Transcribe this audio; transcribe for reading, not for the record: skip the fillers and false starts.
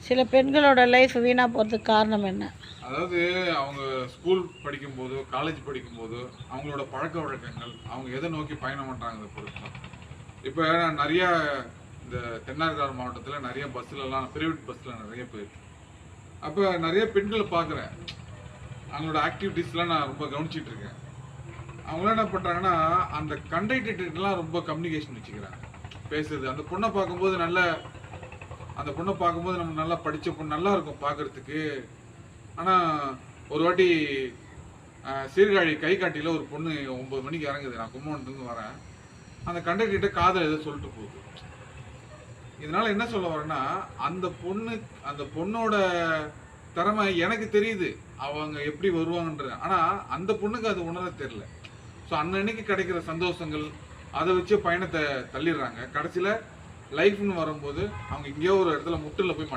சில பெண்களோட லைஃப் வீணாக போகிறதுக்கு காரணம் என்ன? அதாவது அவங்க ஸ்கூல் படிக்கும்போது, காலேஜ் படிக்கும்போது அவங்களோட பழக்க வழக்கங்கள், அவங்க எதை நோக்கி பயணம் பண்ணுறாங்கிறத பொறுத்து தான். இப்போ நான் நிறையா இந்த தென்னார்காடு மாவட்டத்தில் நிறைய பஸ்ஸுலலாம் பிரைவேட் பஸ்ஸில் நிறைய போயிருக்கு. அப்போ நிறைய பெண்களை பார்க்குறேன். அவங்களோட ஆக்டிவிட்டீஸ்லாம் நான் ரொம்ப கவனிச்சிட்டு இருக்கேன். அவங்களாம் என்ன பண்ணுறாங்கன்னா, அந்த கண்டக்டர்லாம் ரொம்ப கம்யூனிகேஷன் வச்சுக்கிறாங்க. பேசுறது அந்த பொண்ணை பார்க்கும்போது அந்த பொண்ணை பார்க்கும்போது நம்ம நல்லா படித்த பொண்ணு நல்லா இருக்கும் பார்க்குறதுக்கு. ஆனால் ஒரு வாட்டி சீர்காழி கை காட்டியில் ஒரு பொண்ணு 9 மணிக்கு இறங்குது. நான் கும்பகோணத்துலேருந்து வரேன். அந்த கண்டக்டர்கிட்ட காதல் ஏதோ சொல்லிட்டு போகுது. இதனால் என்ன சொல்ல வரேன்னா, அந்த பொண்ணோட திறமை எனக்கு தெரியுது, அவங்க எப்படி வருவாங்கன்ற. ஆனால் அந்த பொண்ணுக்கு அது உணர தெரியல. ஸோ அன்னன்னைக்கு கிடைக்கிற சந்தோஷங்கள் அதை வச்சு பயணத்தை தள்ளிடுறாங்க. கடைசியில் லைஃப்னு வரும்போது அவங்க எங்கேயோ ஒரு இடத்துல முட்டில் போய் மாட்டாங்க.